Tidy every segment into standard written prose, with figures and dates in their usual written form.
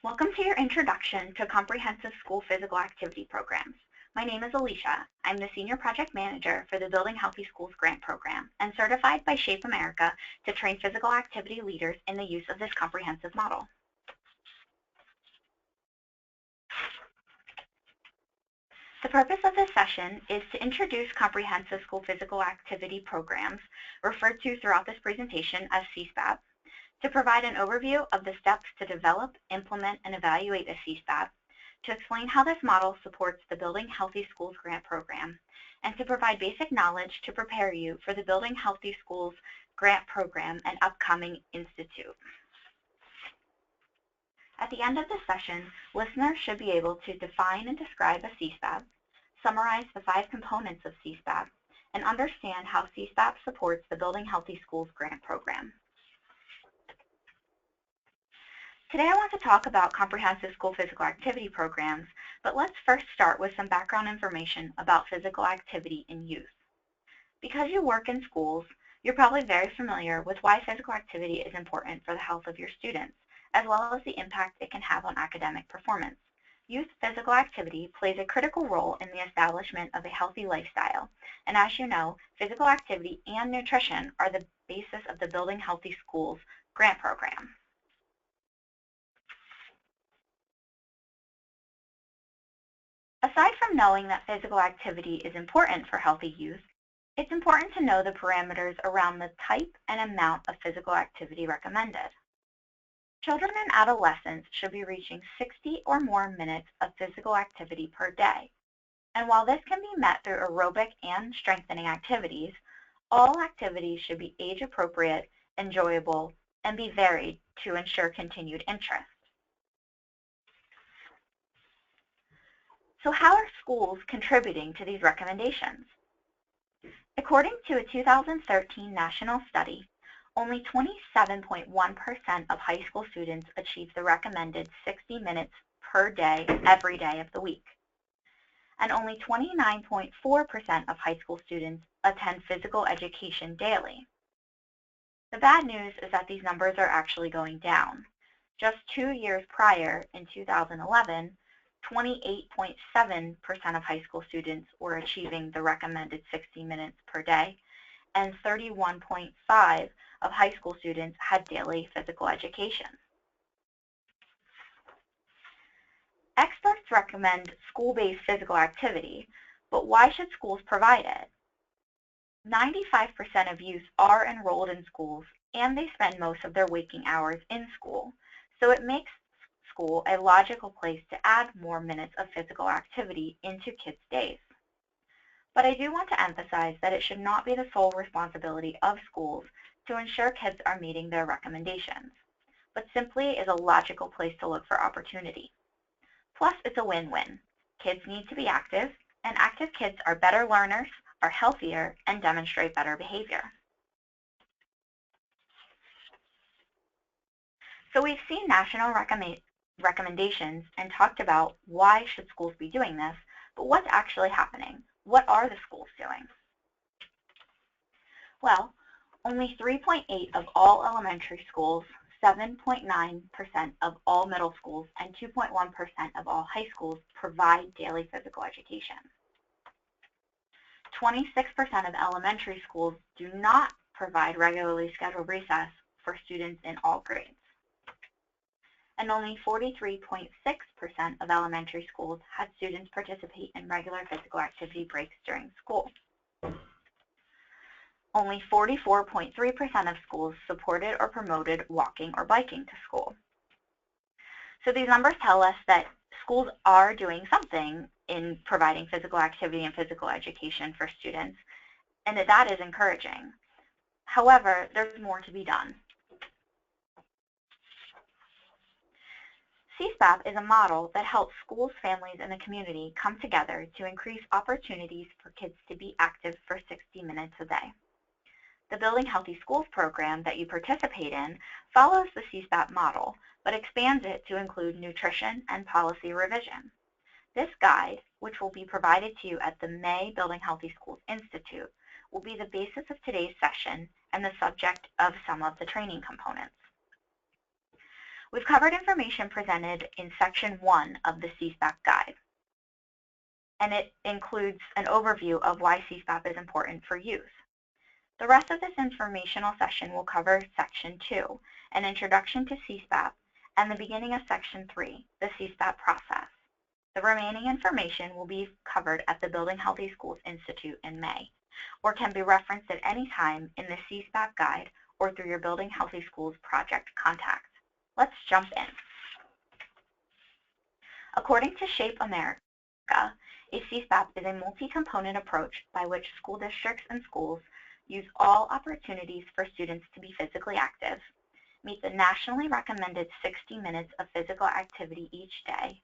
Welcome to your introduction to comprehensive school physical activity programs. My name is Alicia. I'm the Senior Project Manager for the Building Healthy Schools Grant Program and certified by Shape America to train physical activity leaders in the use of this comprehensive model. The purpose of this session is to introduce comprehensive school physical activity programs, referred to throughout this presentation as CSPAP, to provide an overview of the steps to develop, implement, and evaluate a CSPAP, to explain how this model supports the Building Healthy Schools Grant Program, and to provide basic knowledge to prepare you for the Building Healthy Schools Grant Program and upcoming institute. At the end of the session, listeners should be able to define and describe a CSPAP, summarize the 5 components of CSPAP, and understand how CSPAP supports the Building Healthy Schools Grant Program. Today I want to talk about comprehensive school physical activity programs, but let's first start with some background information about physical activity in youth. Because you work in schools, you're probably very familiar with why physical activity is important for the health of your students, as well as the impact it can have on academic performance. Youth physical activity plays a critical role in the establishment of a healthy lifestyle, and as you know, physical activity and nutrition are the basis of the Building Healthy Schools Grant Program. Aside from knowing that physical activity is important for healthy youth, it's important to know the parameters around the type and amount of physical activity recommended. Children and adolescents should be reaching 60 or more minutes of physical activity per day. And while this can be met through aerobic and strengthening activities, all activities should be age-appropriate, enjoyable, and be varied to ensure continued interest. So how are schools contributing to these recommendations? According to a 2013 national study, only 27.1% of high school students achieve the recommended 60 minutes per day every day of the week. And only 29.4% of high school students attend physical education daily. The bad news is that these numbers are actually going down. Just 2 years prior, in 2011, 28.7% of high school students were achieving the recommended 60 minutes per day, and 31.5% of high school students had daily physical education. Experts recommend school-based physical activity, but why should schools provide it? 95% of youth are enrolled in schools, and they spend most of their waking hours in school, so it makes school a logical place to add more minutes of physical activity into kids' days. But I do want to emphasize that it should not be the sole responsibility of schools to ensure kids are meeting their recommendations, but simply is a logical place to look for opportunity. Plus, it's a win-win. Kids need to be active, and active kids are better learners, are healthier, and demonstrate better behavior. So we've seen national recommendations and talked about why should schools be doing this, but what's actually happening? What are the schools doing? Well, only 3.8% of all elementary schools, 7.9% of all middle schools, and 2.1% of all high schools provide daily physical education. 26% of elementary schools do not provide regularly scheduled recess for students in all grades. And only 43.6% of elementary schools had students participate in regular physical activity breaks during school. Only 44.3% of schools supported or promoted walking or biking to school. So these numbers tell us that schools are doing something in providing physical activity and physical education for students, and that is encouraging. However, there's more to be done. CSPAP is a model that helps schools, families, and the community come together to increase opportunities for kids to be active for 60 minutes a day. The Building Healthy Schools program that you participate in follows the CSPAP model, but expands it to include nutrition and policy revision. This guide, which will be provided to you at the May Building Healthy Schools Institute, will be the basis of today's session and the subject of some of the training components. We've covered information presented in Section 1 of the CSPAP guide, and it includes an overview of why CSPAP is important for youth. The rest of this informational session will cover Section 2, an introduction to CSPAP, and the beginning of Section 3, the CSPAP process. The remaining information will be covered at the Building Healthy Schools Institute in May, or can be referenced at any time in the CSPAP guide or through your Building Healthy Schools project contact. Let's jump in. According to Shape America, a CSPAP is a multi-component approach by which school districts and schools use all opportunities for students to be physically active, meet the nationally recommended 60 minutes of physical activity each day,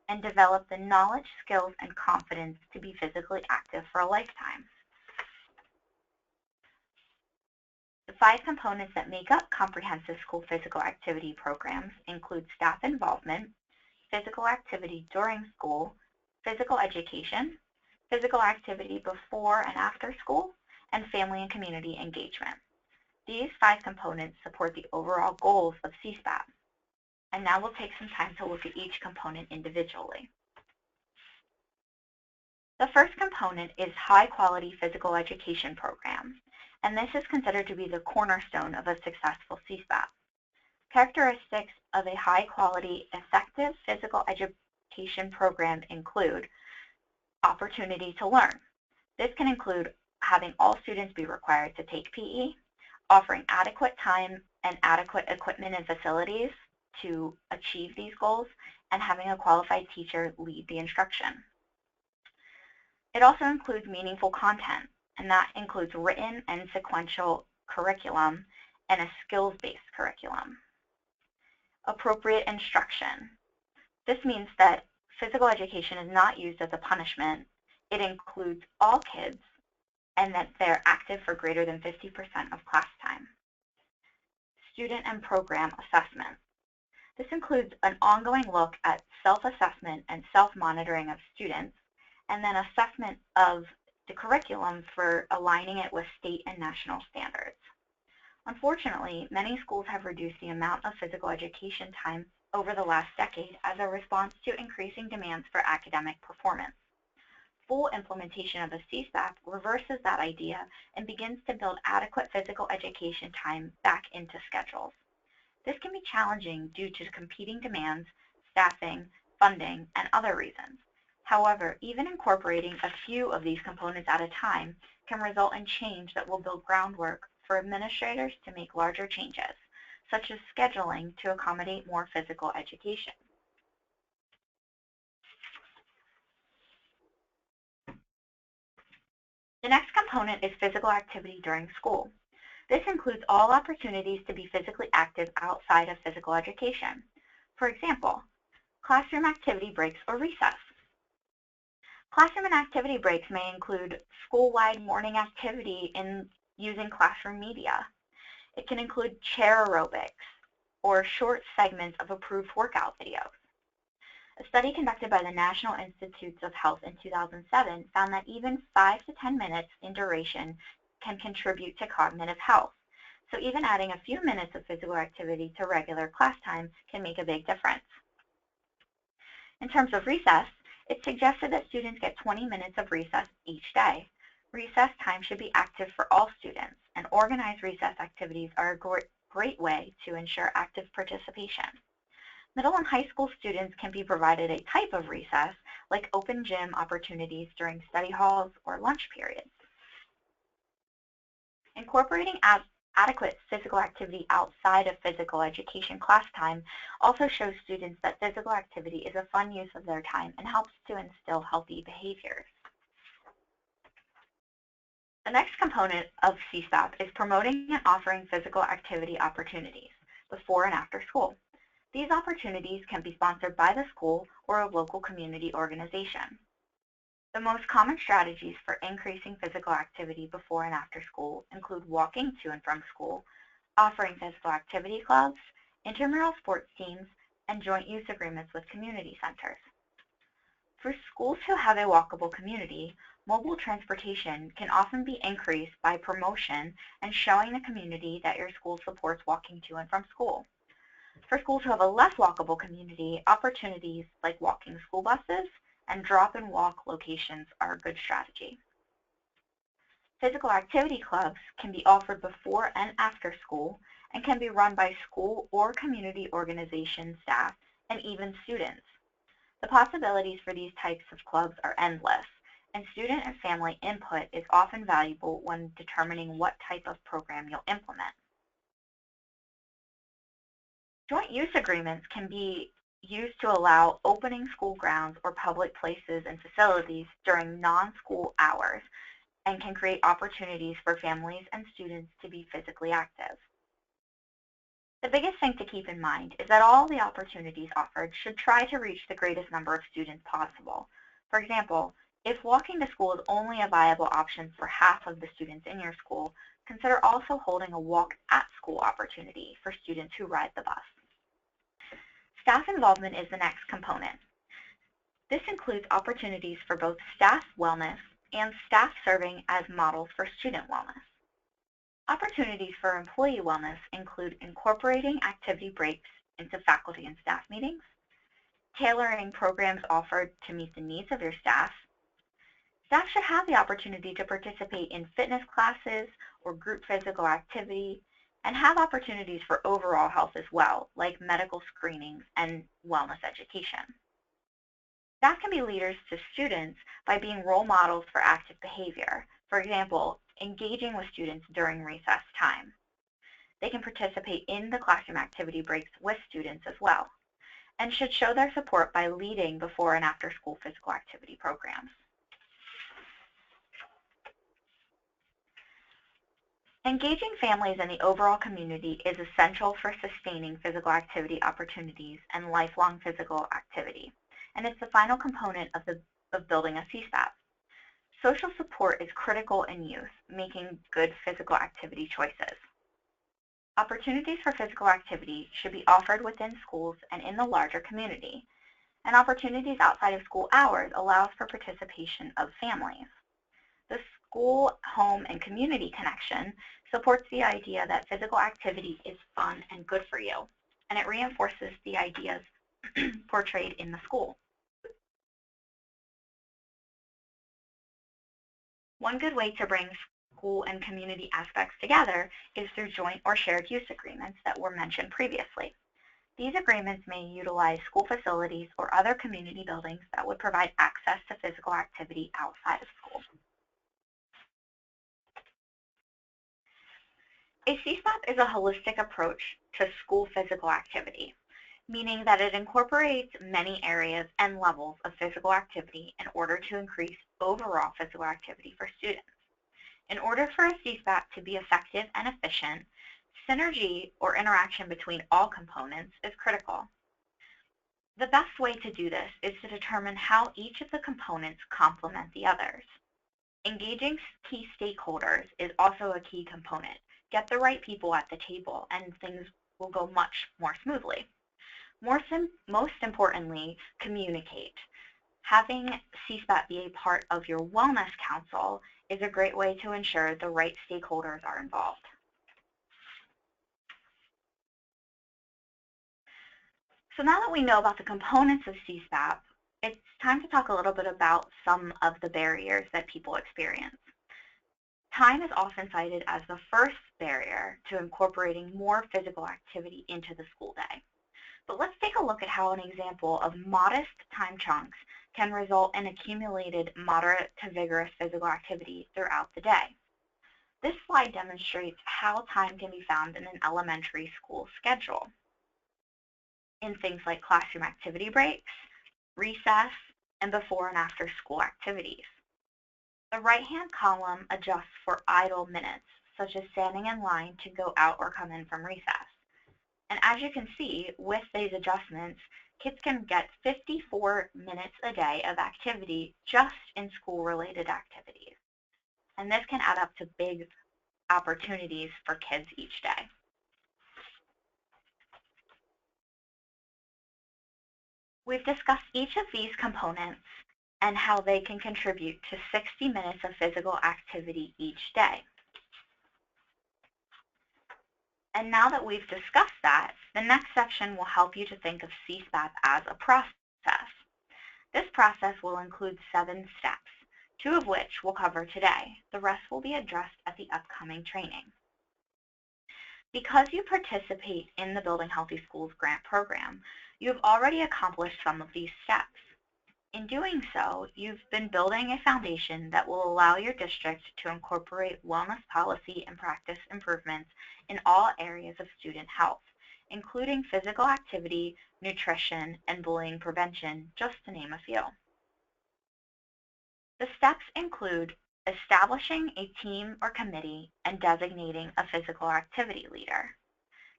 and develop the knowledge, skills, and confidence to be physically active for a lifetime. The 5 components that make up comprehensive school physical activity programs include staff involvement, physical activity during school, physical education, physical activity before and after school, and family and community engagement. These 5 components support the overall goals of CSPAP. And now we'll take some time to look at each component individually. The first component is high-quality physical education programs, and this is considered to be the cornerstone of a successful CSPAP. Characteristics of a high-quality, effective physical education program include opportunity to learn. This can include having all students be required to take PE, offering adequate time and adequate equipment and facilities to achieve these goals, and having a qualified teacher lead the instruction. It also includes meaningful content, and that includes written and sequential curriculum and a skills-based curriculum. Appropriate instruction. This means that physical education is not used as a punishment. It includes all kids, and that they're active for greater than 50% of class time. Student and program assessment. This includes an ongoing look at self-assessment and self-monitoring of students, and then assessment of the curriculum for aligning it with state and national standards. Unfortunately, many schools have reduced the amount of physical education time over the last decade as a response to increasing demands for academic performance. Full implementation of a CSPAP reverses that idea and begins to build adequate physical education time back into schedules. This can be challenging due to competing demands, staffing, funding, and other reasons. However, even incorporating a few of these components at a time can result in change that will build groundwork for administrators to make larger changes, such as scheduling to accommodate more physical education. The next component is physical activity during school. This includes all opportunities to be physically active outside of physical education. For example, classroom activity breaks or recess. Classroom and activity breaks may include school-wide morning activity in using classroom media. It can include chair aerobics or short segments of approved workout videos. A study conducted by the National Institutes of Health in 2007 found that even 5 to 10 minutes in duration can contribute to cognitive health. So even adding a few minutes of physical activity to regular class time can make a big difference. In terms of recess, it's suggested that students get 20 minutes of recess each day. Recess time should be active for all students, and organized recess activities are a great way to ensure active participation. Middle and high school students can be provided a type of recess, like open gym opportunities during study halls or lunch periods. Incorporating adequate physical activity outside of physical education class time also shows students that physical activity is a fun use of their time and helps to instill healthy behaviors. The next component of CSPAP is promoting and offering physical activity opportunities before and after school. These opportunities can be sponsored by the school or a local community organization. The most common strategies for increasing physical activity before and after school include walking to and from school, offering physical activity clubs, intramural sports teams, and joint use agreements with community centers. For schools who have a walkable community, mobile transportation can often be increased by promotion and showing the community that your school supports walking to and from school. For schools who have a less walkable community, opportunities like walking school buses and drop-and-walk locations are a good strategy. Physical activity clubs can be offered before and after school and can be run by school or community organization staff and even students. The possibilities for these types of clubs are endless, and student and family input is often valuable when determining what type of program you'll implement. Joint use agreements can be used to allow opening school grounds or public places and facilities during non-school hours and can create opportunities for families and students to be physically active. The biggest thing to keep in mind is that all the opportunities offered should try to reach the greatest number of students possible. For example, if walking to school is only a viable option for half of the students in your school, consider also holding a walk at school opportunity for students who ride the bus. Staff involvement is the next component. This includes opportunities for both staff wellness and staff serving as models for student wellness. Opportunities for employee wellness include incorporating activity breaks into faculty and staff meetings, tailoring programs offered to meet the needs of your staff. Staff should have the opportunity to participate in fitness classes or group physical activity, and have opportunities for overall health as well, like medical screenings and wellness education. Staff can be leaders to students by being role models for active behavior. For example, engaging with students during recess time. They can participate in the classroom activity breaks with students as well, and should show their support by leading before and after school physical activity programs. Engaging families in the overall community is essential for sustaining physical activity opportunities and lifelong physical activity, and it's the final component of building a CSPAP. Social support is critical in youth, making good physical activity choices. Opportunities for physical activity should be offered within schools and in the larger community, and opportunities outside of school hours allows for participation of families. The school, home, and community connection supports the idea that physical activity is fun and good for you, and it reinforces the ideas portrayed in the school. One good way to bring school and community aspects together is through joint or shared use agreements that were mentioned previously. These agreements may utilize school facilities or other community buildings that would provide access to physical activity outside of school. A CSPAP is a holistic approach to school physical activity, meaning that it incorporates many areas and levels of physical activity in order to increase overall physical activity for students. In order for a CSPAP to be effective and efficient, synergy or interaction between all components is critical. The best way to do this is to determine how each of the components complement the others. Engaging key stakeholders is also a key component. Get the right people at the table and things will go much more smoothly. Most importantly, communicate. Having CSPAP be a part of your wellness council is a great way to ensure the right stakeholders are involved. So now that we know about the components of CSPAP, it's time to talk a little bit about some of the barriers that people experience. Time is often cited as the first barrier to incorporating more physical activity into the school day. But let's take a look at how an example of modest time chunks can result in accumulated moderate to vigorous physical activity throughout the day. This slide demonstrates how time can be found in an elementary school schedule in things like classroom activity breaks, recess, and before and after school activities. The right-hand column adjusts for idle minutes, such as standing in line to go out or come in from recess. And as you can see, with these adjustments, kids can get 54 minutes a day of activity just in school-related activities. And this can add up to big opportunities for kids each day. We've discussed each of these components and how they can contribute to 60 minutes of physical activity each day. And now that we've discussed that, the next section will help you to think of CSPAP as a process. This process will include 7 steps, 2 of which we'll cover today. The rest will be addressed at the upcoming training. Because you participate in the Building Healthy Schools grant program, you have already accomplished some of these steps. In doing so, you've been building a foundation that will allow your district to incorporate wellness policy and practice improvements in all areas of student health, including physical activity, nutrition, and bullying prevention, just to name a few. The steps include establishing a team or committee and designating a physical activity leader,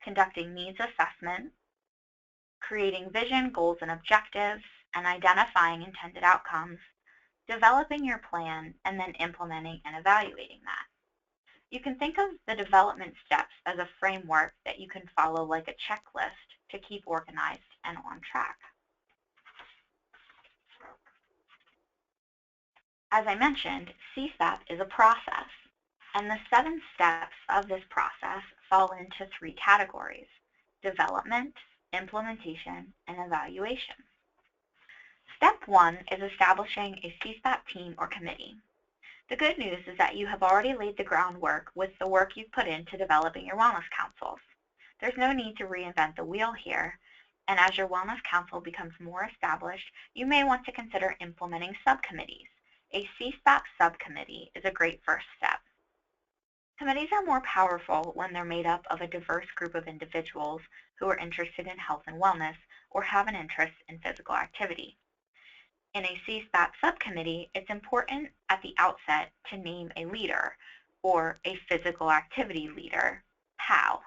conducting needs assessment, creating vision, goals, and objectives, and identifying intended outcomes, developing your plan, and then implementing and evaluating that. You can think of the development steps as a framework that you can follow like a checklist to keep organized and on track. As I mentioned, CSPAP is a process, and the 7 steps of this process fall into 3 categories: development, implementation, and evaluation. Step 1 is establishing a CSPAP team or committee. The good news is that you have already laid the groundwork with the work you've put into developing your wellness councils. There's no need to reinvent the wheel here, and as your wellness council becomes more established, you may want to consider implementing subcommittees. A CSPAP subcommittee is a great first step. Committees are more powerful when they're made up of a diverse group of individuals who are interested in health and wellness or have an interest in physical activity. In a CSPAP subcommittee, it's important at the outset to name a leader, or a physical activity leader, PAL.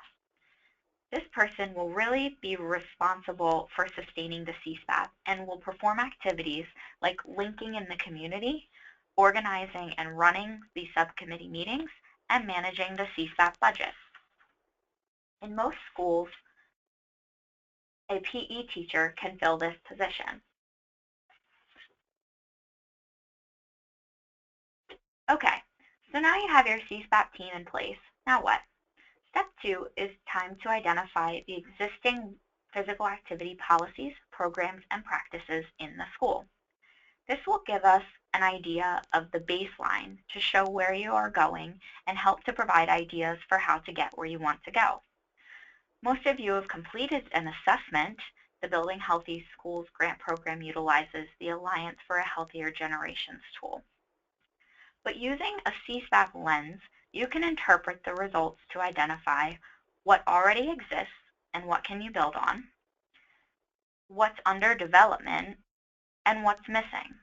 This person will really be responsible for sustaining the CSPAP and will perform activities like linking in the community, organizing and running the subcommittee meetings, and managing the CSPAP budget. In most schools, a PE teacher can fill this position. Okay, so now you have your CSPAP team in place. Now what? Step 2 is time to identify the existing physical activity policies, programs, and practices in the school. This will give us an idea of the baseline to show where you are going and help to provide ideas for how to get where you want to go. Most of you have completed an assessment. The Building Healthy Schools grant program utilizes the Alliance for a Healthier Generations tool. But using a CSPAP lens, you can interpret the results to identify what already exists and what can you build on, what's under development, and what's missing.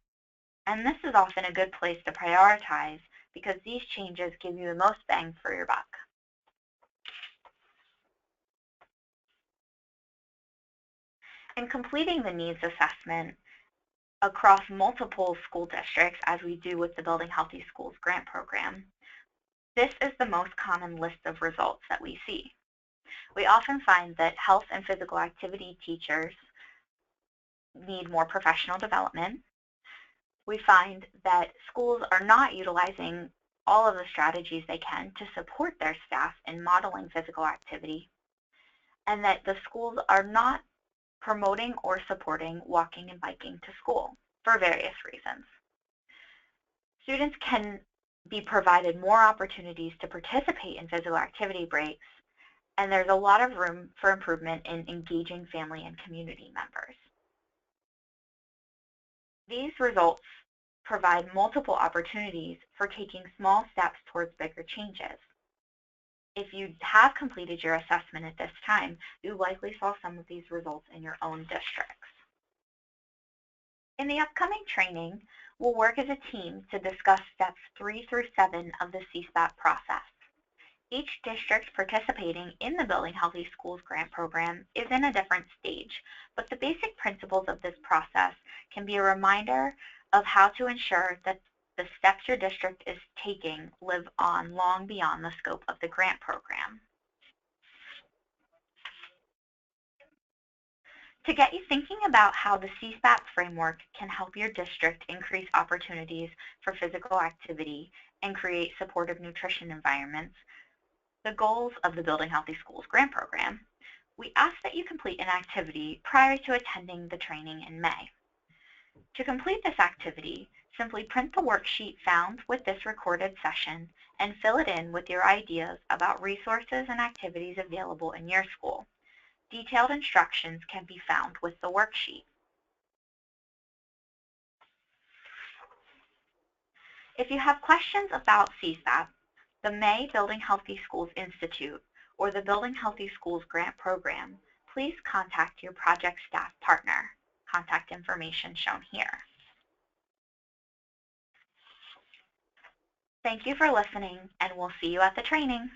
And this is often a good place to prioritize because these changes give you the most bang for your buck. In completing the needs assessment across multiple school districts, as we do with the Building Healthy Schools grant program, this is the most common list of results that we see. We often find that health and physical activity teachers need more professional development. We find that schools are not utilizing all of the strategies they can to support their staff in modeling physical activity, and that the schools are not promoting or supporting walking and biking to school for various reasons. Students can be provided more opportunities to participate in physical activity breaks, and there's a lot of room for improvement in engaging family and community members. These results provide multiple opportunities for taking small steps towards bigger changes. If you have completed your assessment at this time, you likely saw some of these results in your own districts. In the upcoming training, we'll work as a team to discuss steps 3 through 7 of the CSPAP process. Each district participating in the Building Healthy Schools grant program is in a different stage, but the basic principles of this process can be a reminder of how to ensure that the steps your district is taking live on long beyond the scope of the grant program. To get you thinking about how the CSPAP framework can help your district increase opportunities for physical activity and create supportive nutrition environments, The goals of the Building Healthy Schools grant program. We ask that you complete an activity prior to attending the training in May. To complete this activity, simply print the worksheet found with this recorded session and fill it in with your ideas about resources and activities available in your school. Detailed instructions can be found with the worksheet. If you have questions about CSPAP, the May Building Healthy Schools Institute, or the Building Healthy Schools Grant Program, please contact your project staff partner. Contact information shown here. Thank you for listening, and we'll see you at the training.